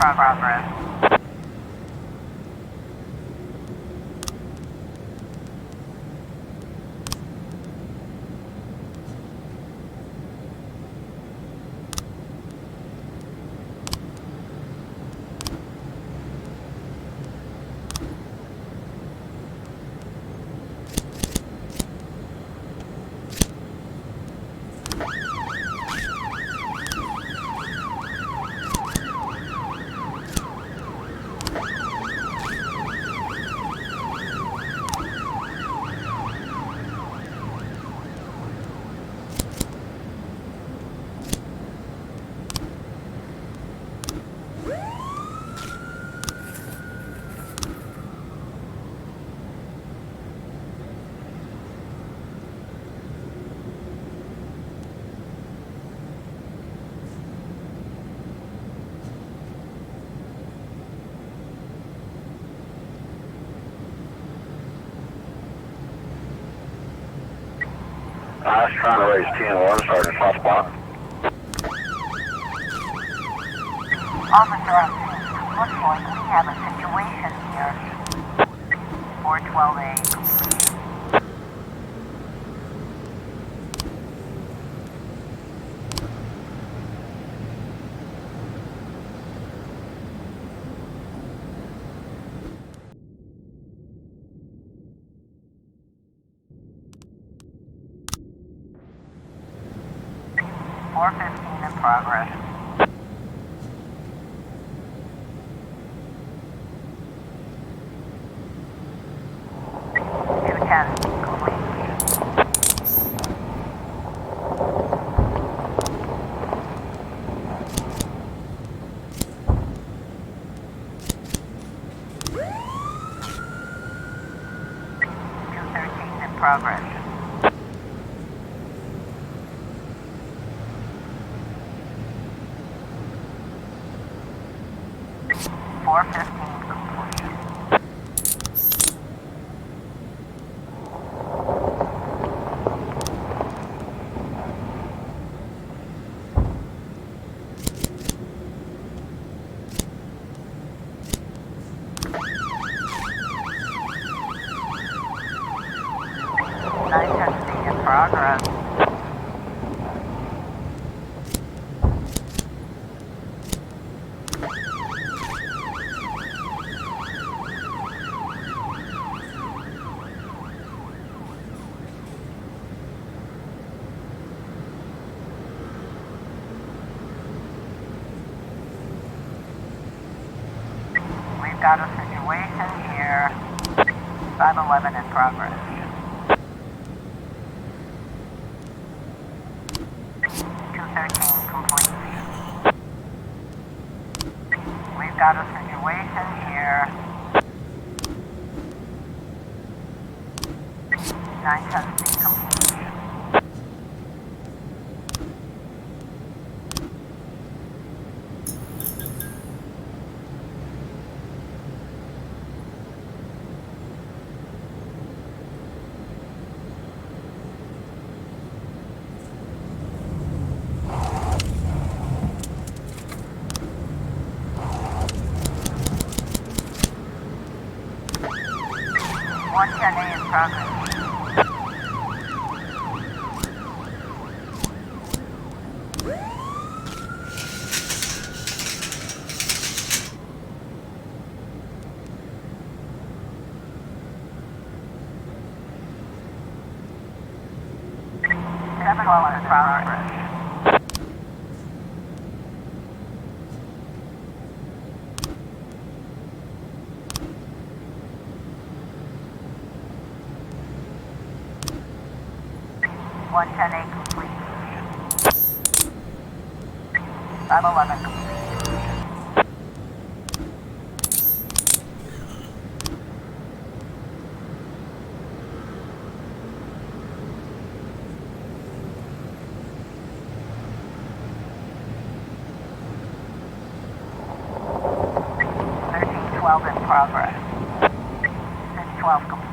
progress. I was trying to raise TN1, Sergeant Softball. Officer, looks like we have a situation here. 412A. .415 in progress. Progress. .415 complete. In progress. We've got a situation here. 511 in progress. Complete. We've got a situation here. 910C complete. .110A in progress. In progress. .110A complete. 511 complete. .12 in progress. 612 complete.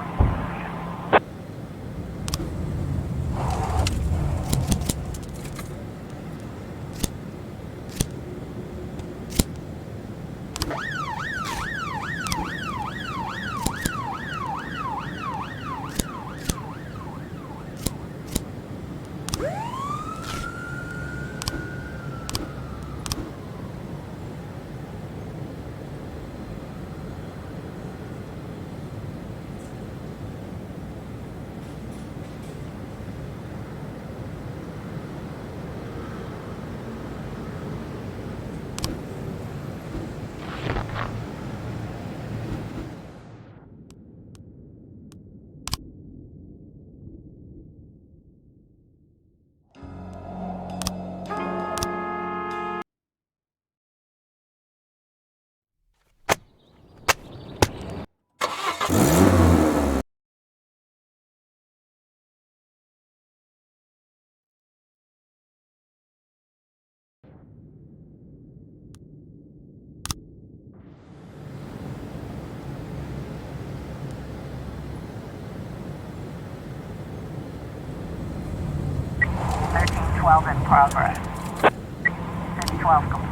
12 in progress. 612 complete.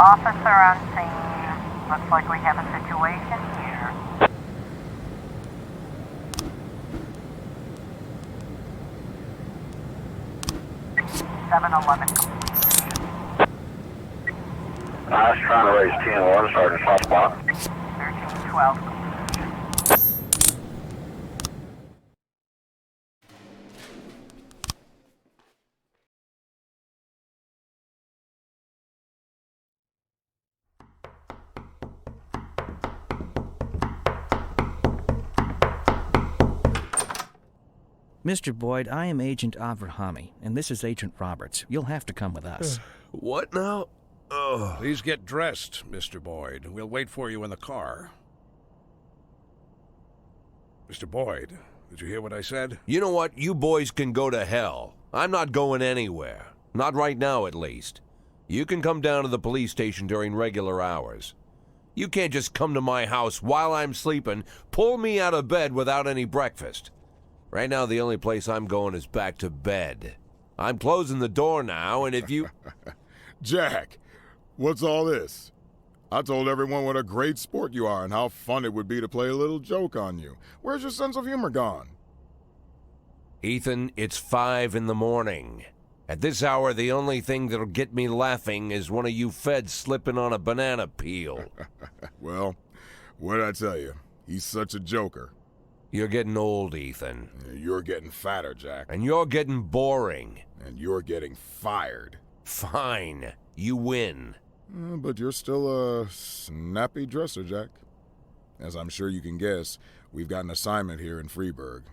Officer on scene. Looks like we have a situation here. 711 complete. I was trying to raise 10-1, Sergeant Soft Spot. 1312 complete. Mr. Boyd, I am Agent Avrahami, and this is Agent Roberts. You'll have to come with us. What now? Oh. Please get dressed, Mr. Boyd. We'll wait for you in the car. Mr. Boyd, did you hear what I said? You know what? You boys can go to hell. I'm not going anywhere. Not right now, at least. You can come down to the police station during regular hours. You can't just come to my house while I'm sleeping, pull me out of bed without any breakfast. Right now, the only place I'm going is back to bed. I'm closing the door now, and if you... Jack, what's all this? I told everyone what a great sport you are and how fun it would be to play a little joke on you. Where's your sense of humor gone? Ethan, it's 5 in the morning. At this hour, the only thing that'll get me laughing is one of you feds slipping on a banana peel. Well, what'd I tell you? He's such a joker. You're getting old, Ethan. You're getting fatter, Jack. And you're getting boring. And you're getting fired. Fine. You win. But you're still a snappy dresser, Jack. As I'm sure you can guess, we've got an assignment here in Freeburg.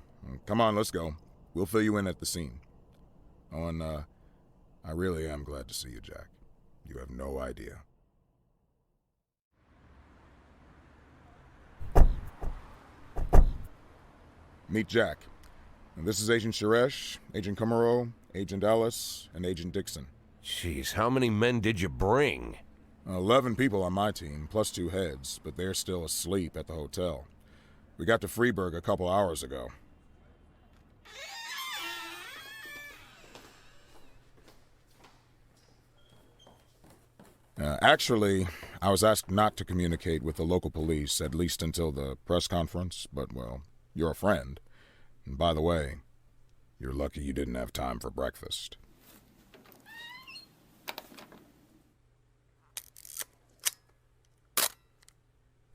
Come on, let's go. We'll fill you in at the scene. Oh, and I really am glad to see you, Jack. You have no idea. Meet Jack. And this is Agent Suresh, Agent Kumaro, Agent Ellis, and Agent Dixon. Jeez, how many men did you bring? 11 people on my team, plus 2 heads, but they're still asleep at the hotel. We got to Freeburg a couple hours ago. Actually, I was asked not to communicate with the local police, at least until the press conference, but, well, you're a friend. And by the way, you're lucky you didn't have time for breakfast.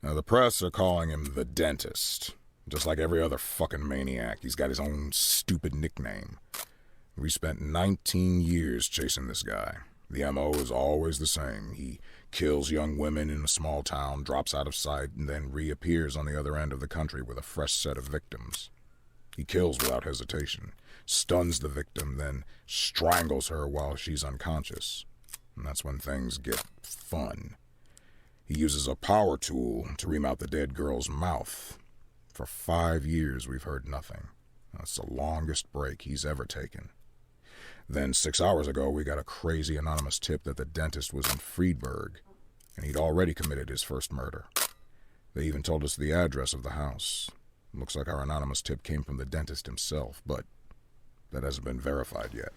Now, the press are calling him the Dentist. Just like every other fucking maniac, he's got his own stupid nickname. We spent 19 years chasing this guy. The MO is always the same. He kills young women in a small town, drops out of sight, and then reappears on the other end of the country with a fresh set of victims. He kills without hesitation, stuns the victim, then strangles her while she's unconscious. And that's when things get fun. He uses a power tool to ream out the dead girl's mouth. For 5 years, we've heard nothing. That's the longest break he's ever taken. Then 6 hours ago, we got a crazy anonymous tip that the dentist was in Freeburg, and he'd already committed his first murder. They even told us the address of the house. Looks like our anonymous tip came from the dentist himself, but that hasn't been verified yet.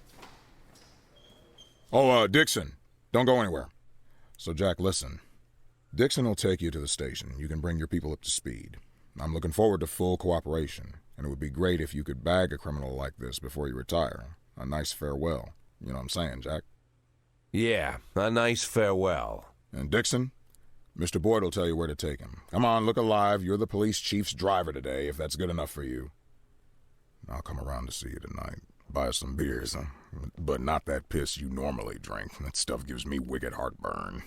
Oh, Dixon, don't go anywhere. So, Jack, listen. Dixon will take you to the station. You can bring your people up to speed. I'm looking forward to full cooperation, and it would be great if you could bag a criminal like this before you retire. A nice farewell. You know what I'm saying, Jack? Yeah, a nice farewell. And Dixon, Mr. Boyd will tell you where to take him. Come on, look alive. You're the police chief's driver today, if that's good enough for you. I'll come around to see you tonight. Buy us some beers, huh? But not that piss you normally drink. That stuff gives me wicked heartburn.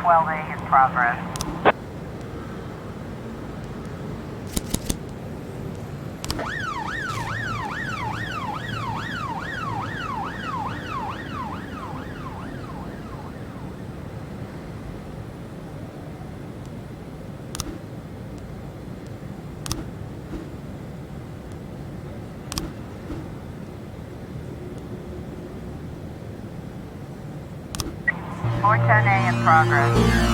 A in progress. 410A in progress.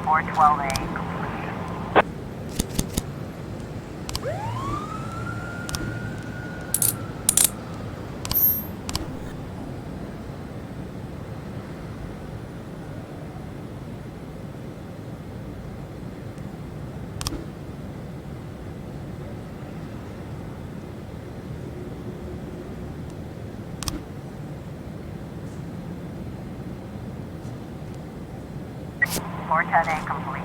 Four 12A complete. Four 10A complete.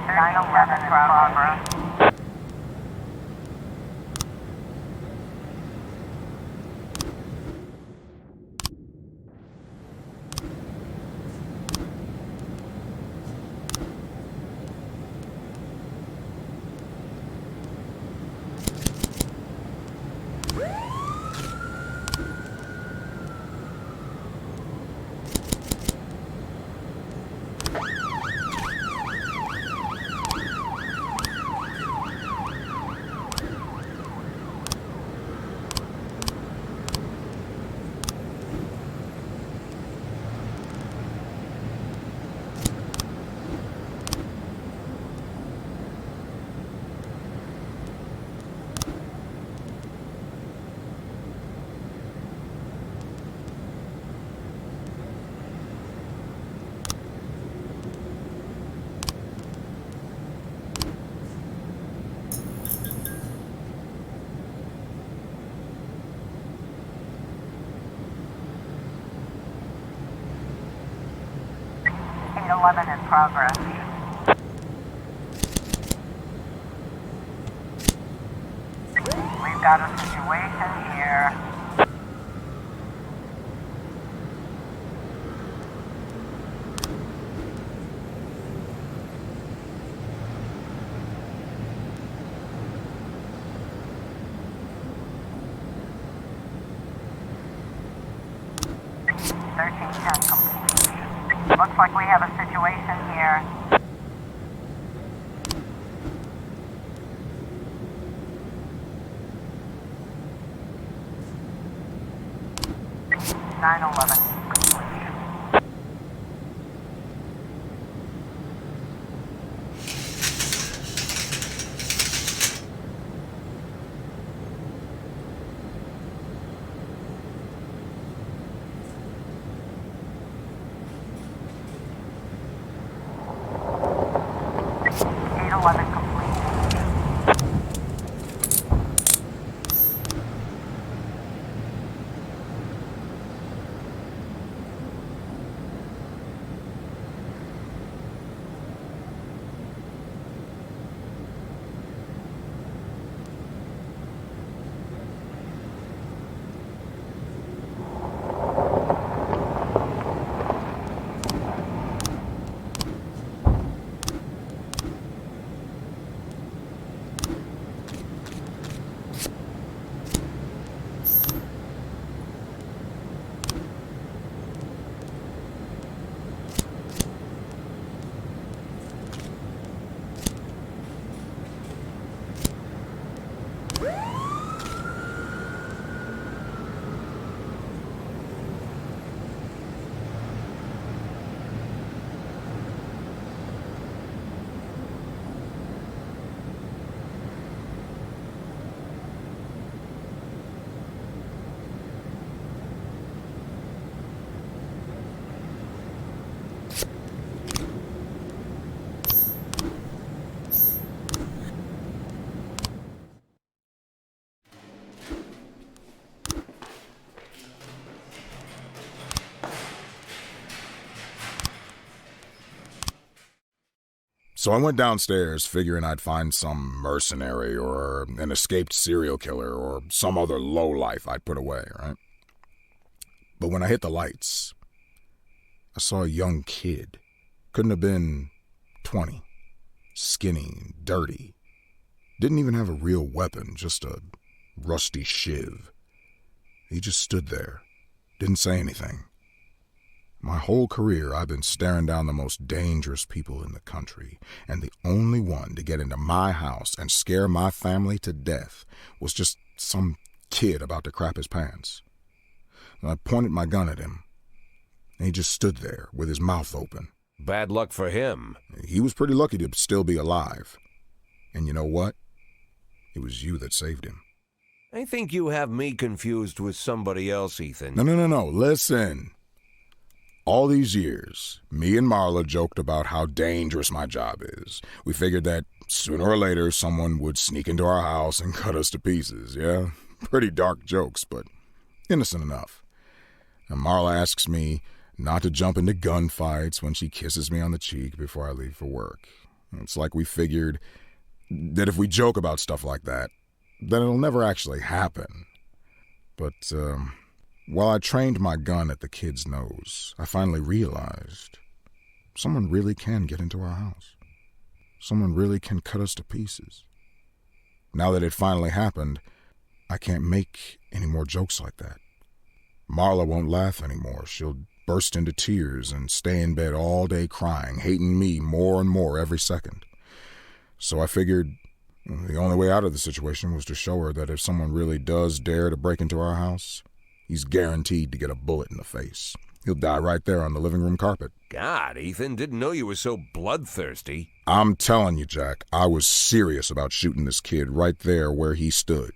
Nine 11 progress. Eight 11 in progress. We've got a situation here. Complete. Looks like we have a situation here. 911 complete. So I went downstairs figuring I'd find some mercenary or an escaped serial killer or some other lowlife I'd put away, right? But when I hit the lights, I saw a young kid. Couldn't have been 20. Skinny, dirty. Didn't even have a real weapon, just a rusty shiv. He just stood there, didn't say anything. My whole career, I've been staring down the most dangerous people in the country, and the only one to get into my house and scare my family to death was just some kid about to crap his pants. And I pointed my gun at him, and he just stood there with his mouth open. Bad luck for him. He was pretty lucky to still be alive. And you know what? It was you that saved him. I think you have me confused with somebody else, Ethan. No. Listen. All these years, me and Marla joked about how dangerous my job is. We figured that sooner or later someone would sneak into our house and cut us to pieces, yeah? Pretty dark jokes, but innocent enough. And Marla asks me not to jump into gunfights when she kisses me on the cheek before I leave for work. It's like we figured that if we joke about stuff like that, then it'll never actually happen. But, while I trained my gun at the kid's nose, I finally realized someone really can get into our house. Someone really can cut us to pieces. Now that it finally happened, I can't make any more jokes like that. Marla won't laugh anymore. She'll burst into tears and stay in bed all day crying, hating me more and more every second. So I figured the only way out of the situation was to show her that if someone really does dare to break into our house, he's guaranteed to get a bullet in the face. He'll die right there on the living room carpet. God, Ethan, didn't know you were so bloodthirsty. I'm telling you, Jack, I was serious about shooting this kid right there where he stood.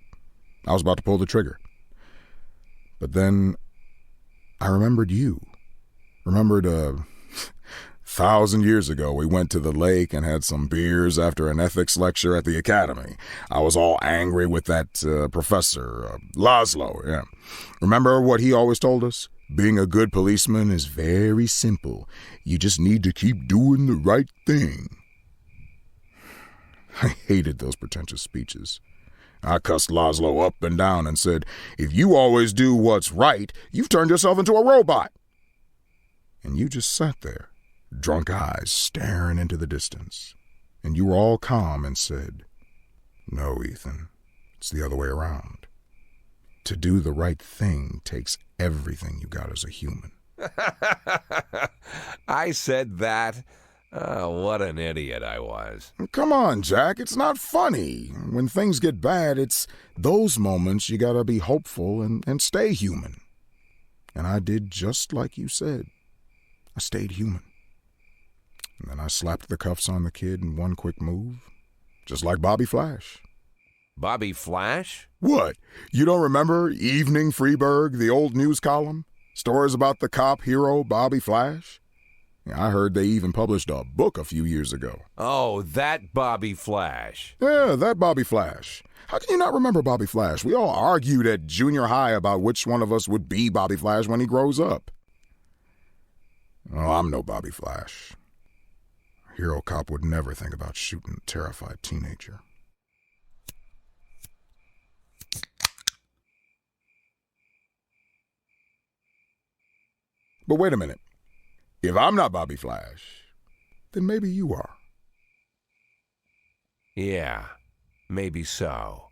I was about to pull the trigger. But then I remembered you. Remembered 1,000 years ago, we went to the lake and had some beers after an ethics lecture at the academy. I was all angry with that professor, Laszlo, yeah. Remember what he always told us? Being a good policeman is very simple. You just need to keep doing the right thing. I hated those pretentious speeches. I cussed Laszlo up and down and said, if you always do what's right, you've turned yourself into a robot. And you just sat there, drunk eyes staring into the distance. And you were all calm and said, no, Ethan, it's the other way around. To do the right thing takes everything you got as a human. I said that. Oh, what an idiot I was. Come on, Jack, it's not funny. When things get bad, it's those moments you gotta be hopeful and stay human. And I did just like you said. I stayed human. And then I slapped the cuffs on the kid in one quick move, just like Bobby Flash. Bobby Flash? What? You don't remember Evening Freeburg, the old news column? Stories about the cop hero Bobby Flash? Yeah, I heard they even published a book a few years ago. Oh, that Bobby Flash. Yeah, that Bobby Flash. How can you not remember Bobby Flash? We all argued at junior high about which one of us would be Bobby Flash when he grows up. Oh, I'm no Bobby Flash. A hero cop would never think about shooting a terrified teenager. But wait a minute. If I'm not Bobby Flash, then maybe you are. Yeah, maybe so.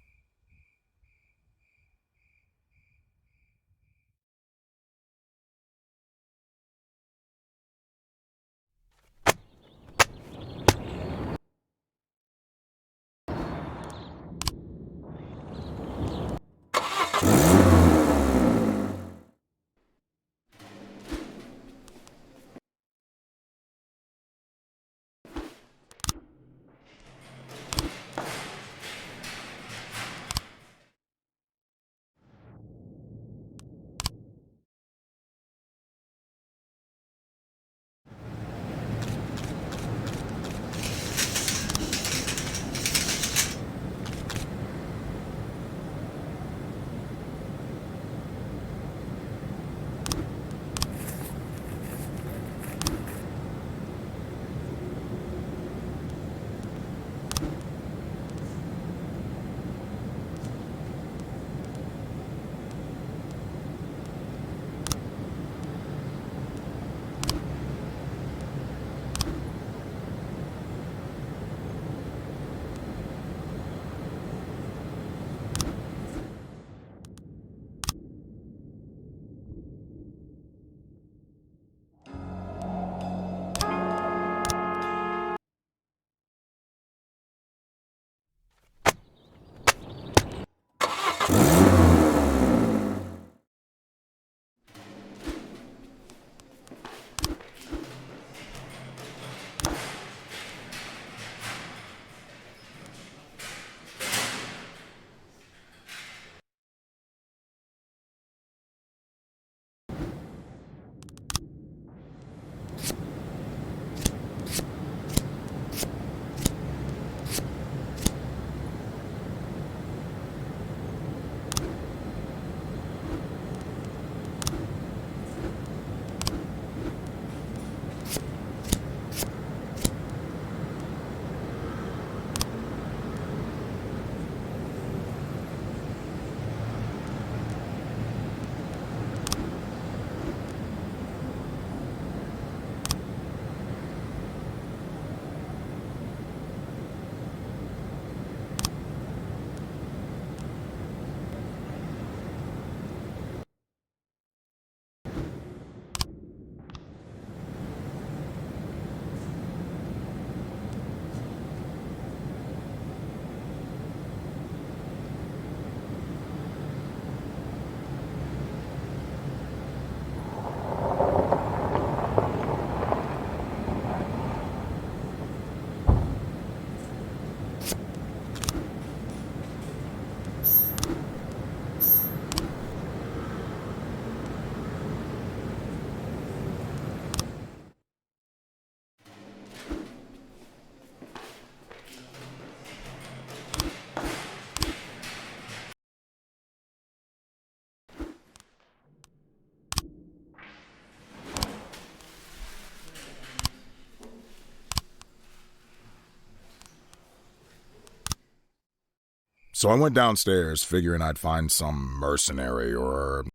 So I went downstairs figuring I'd find some mercenary or...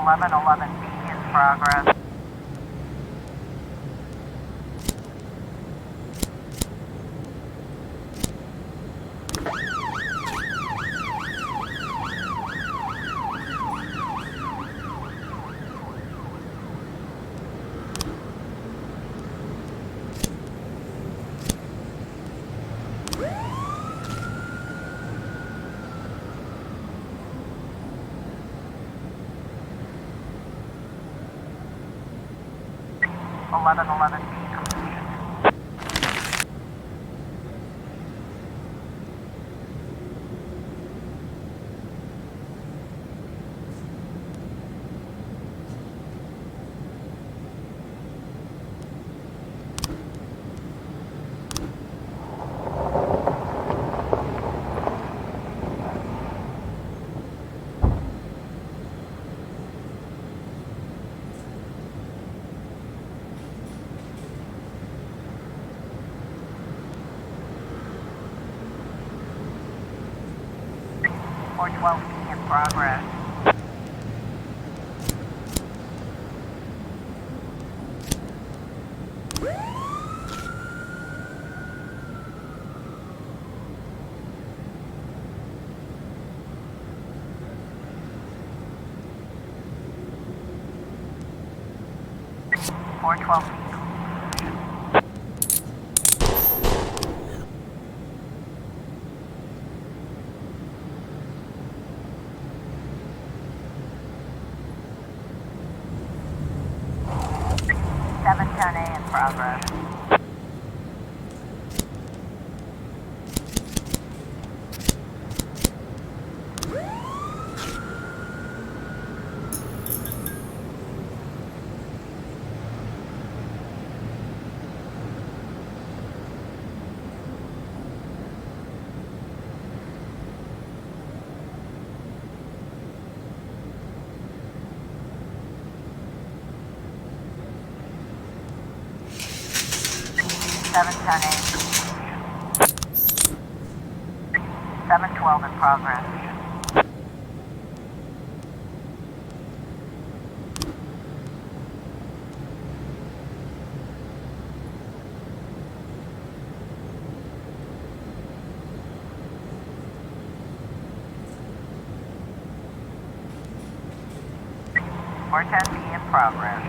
1111B in progress. Eleven B completion. Or 12B in progress. Or 12B. 710A in progress. Seven 712 in progress. Or 10B in progress.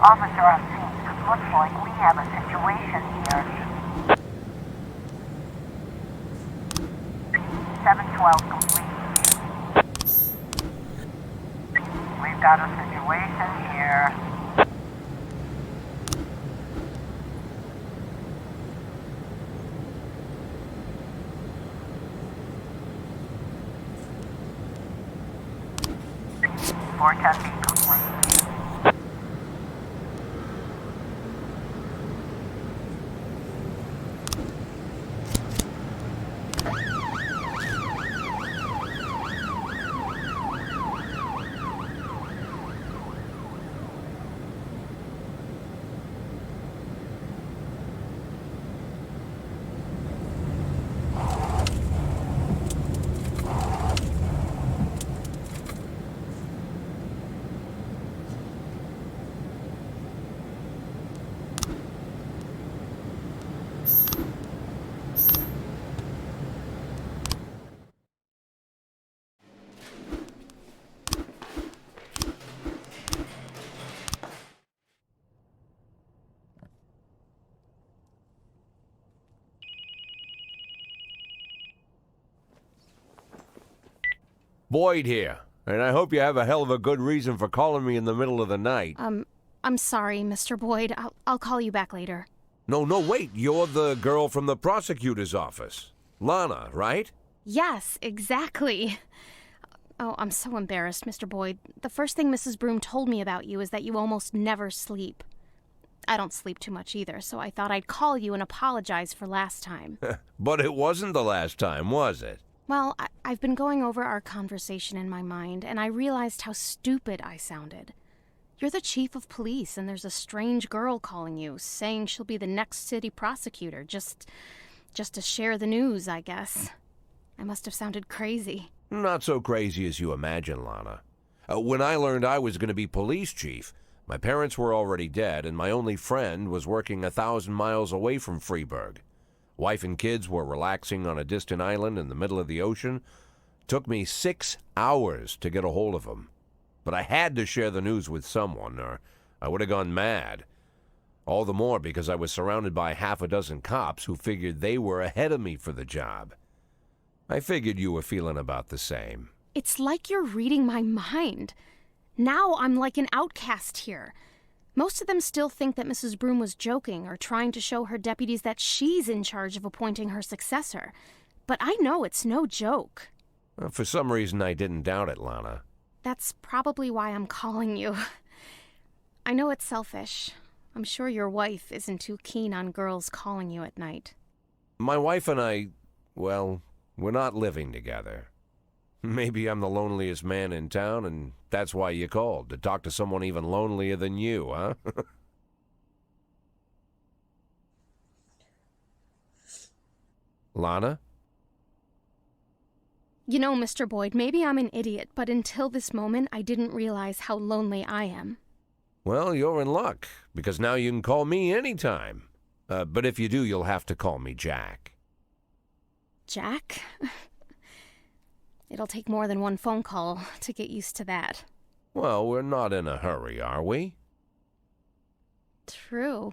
Officer on scene, it looks like we have a situation here. 712 complete. We've got a situation here. Four 10B complete. Boyd here, and I hope you have a hell of a good reason for calling me in the middle of the night. I'm sorry, Mr. Boyd. I'll call you back later. No, wait. You're the girl from the prosecutor's office. Lana, right? Yes, exactly. Oh, I'm so embarrassed, Mr. Boyd. The first thing Mrs. Broom told me about you is that you almost never sleep. I don't sleep too much either, so I thought I'd call you and apologize for last time. But it wasn't the last time, was it? Well, I've been going over our conversation in my mind, and I realized how stupid I sounded. You're the chief of police, and there's a strange girl calling you, saying she'll be the next city prosecutor, just to share the news, I guess. I must have sounded crazy. Not so crazy as you imagine, Lana. When I learned I was going to be police chief, my parents were already dead, and my only friend was working 1,000 miles away from Freeburg. Wife and kids were relaxing on a distant island in the middle of the ocean. Took me 6 hours to get a hold of them. But I had to share the news with someone, or I would have gone mad. All the more because I was surrounded by half a dozen cops who figured they were ahead of me for the job. I figured you were feeling about the same. It's like you're reading my mind. Now I'm like an outcast here. Most of them still think that Mrs. Broom was joking or trying to show her deputies that she's in charge of appointing her successor. But I know it's no joke. For some reason, I didn't doubt it, Lana. That's probably why I'm calling you. I know it's selfish. I'm sure your wife isn't too keen on girls calling you at night. My wife and I, well, we're not living together. Maybe I'm the loneliest man in town, and that's why you called, to talk to someone even lonelier than you, huh? Lana? You know, Mr. Boyd, maybe I'm an idiot, but until this moment, I didn't realize how lonely I am. Well, you're in luck, because now you can call me anytime. But if you do, you'll have to call me Jack. Jack? It'll take more than one phone call to get used to that. Well, we're not in a hurry, are we? True.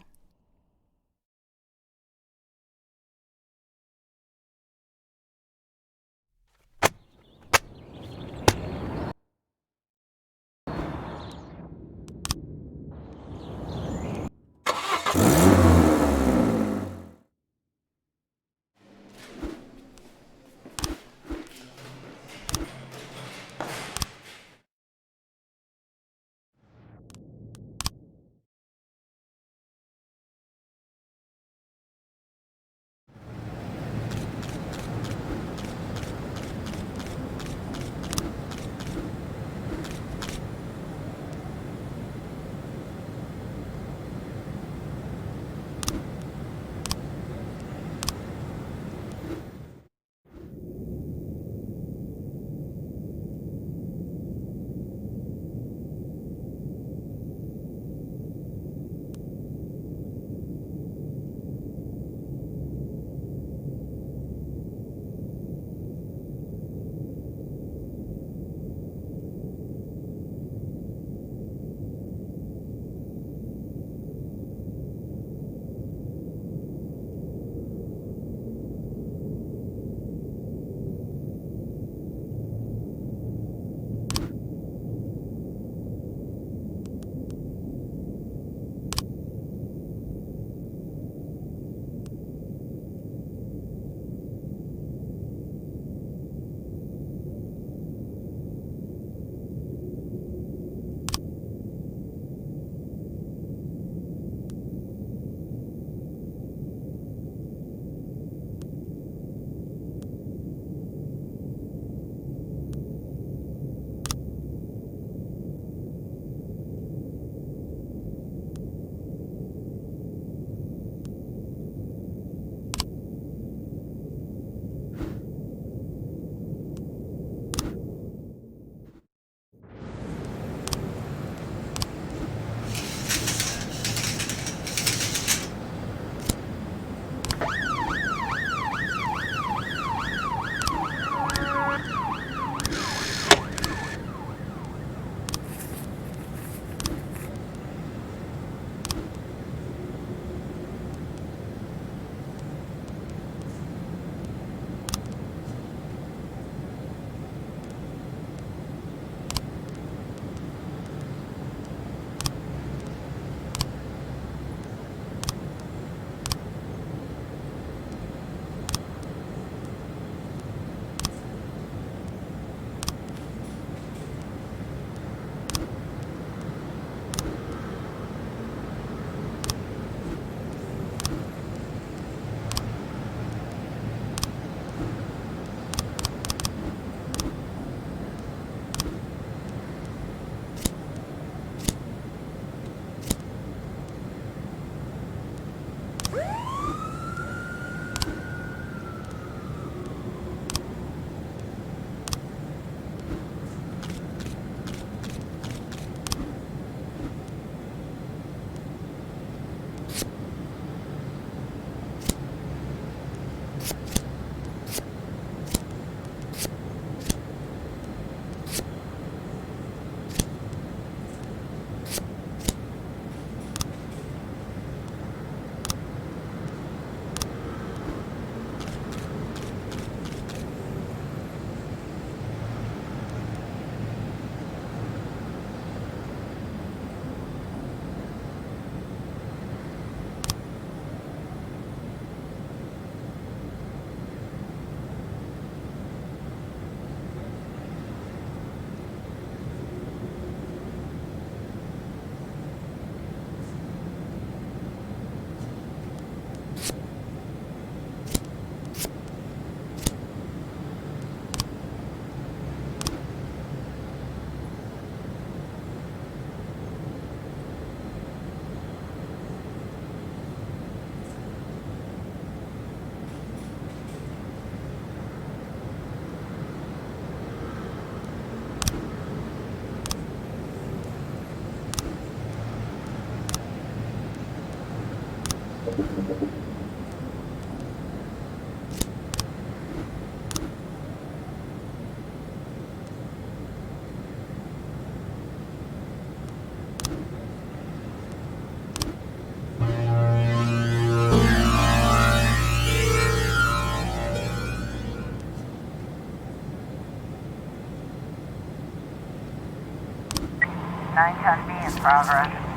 910B in progress.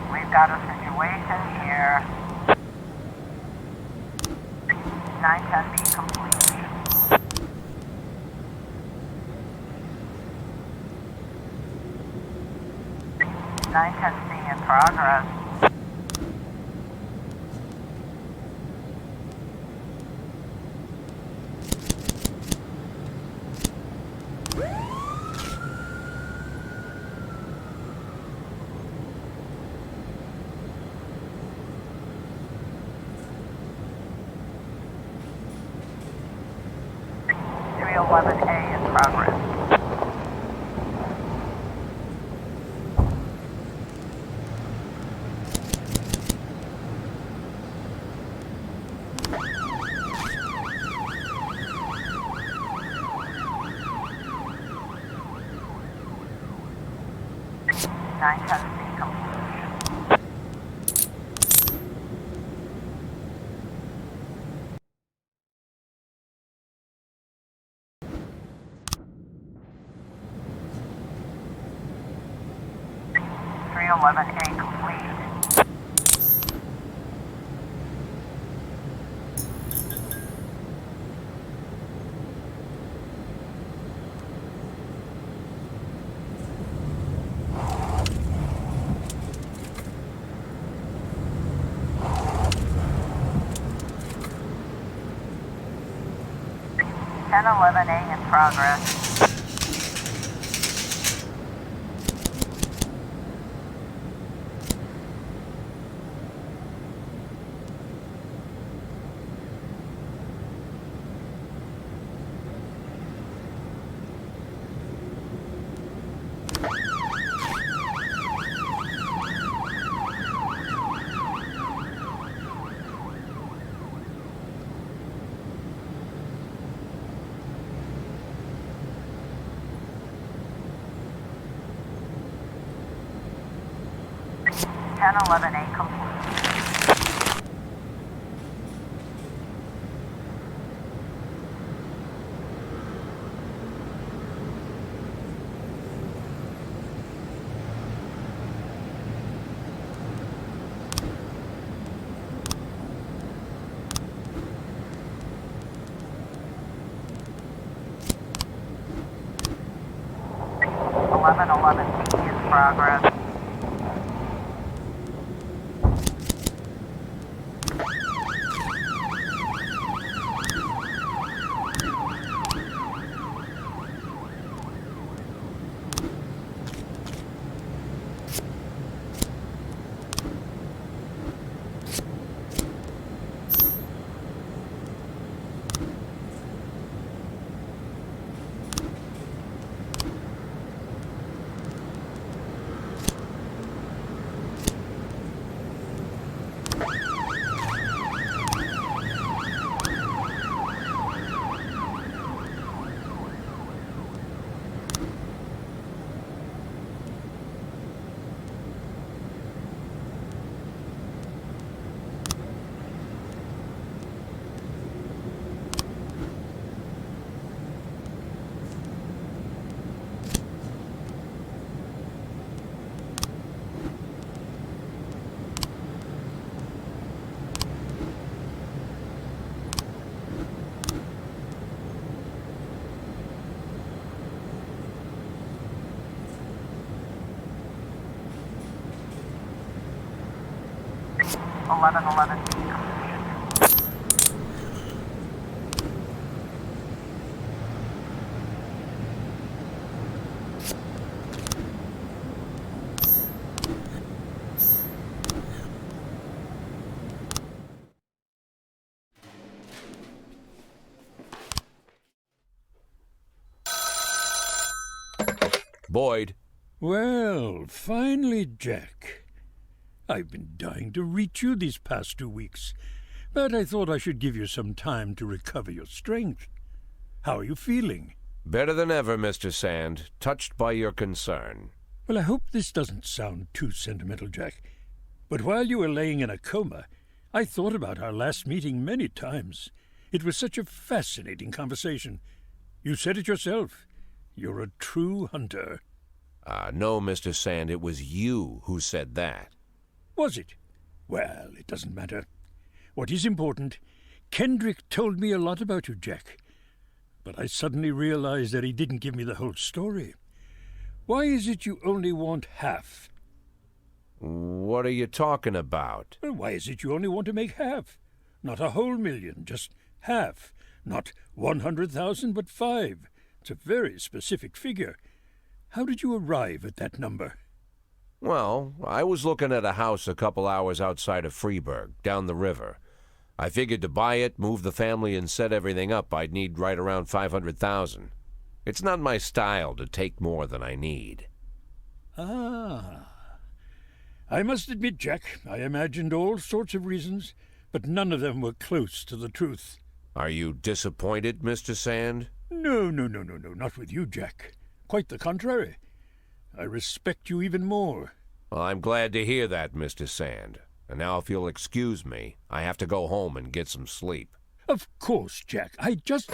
We've got a situation here. 910B complete. 910C in progress. A in progress. Nine ten complete. 311A complete. Ten 11A in progress. Ten 11A complete. Eleven B in progress. 1111 completion. Boyd. Well, finally, Jack. I've been dying to reach you these past 2 weeks, but I thought I should give you some time to recover your strength. How are you feeling? Better than ever, Mr. Sand. Touched by your concern. Well, I hope this doesn't sound too sentimental, Jack. But while you were laying in a coma, I thought about our last meeting many times. It was such a fascinating conversation. You said it yourself. You're a true hunter. No, Mr. Sand, it was you who said that. Was it? Well, it doesn't matter. What is important, Kendrick told me a lot about you, Jack. But I suddenly realized that he didn't give me the whole story. Why is it you only want half? What are you talking about? Well, why is it you only want to make half? Not a whole million, just half. Not 100,000, but 5. It's a very specific figure. How did you arrive at that number? Well, I was looking at a house a couple hours outside of Freeburg, down the river. I figured to buy it, move the family, and set everything up, I'd need right around 500,000. It's not my style to take more than I need. Ah. I must admit, Jack, I imagined all sorts of reasons, but none of them were close to the truth. Are you disappointed, Mr. Sand? No, not with you, Jack. Quite the contrary. I respect you even more. Well, I'm glad to hear that, Mr. Sand. And now if you'll excuse me, I have to go home and get some sleep. Of course, Jack. I just...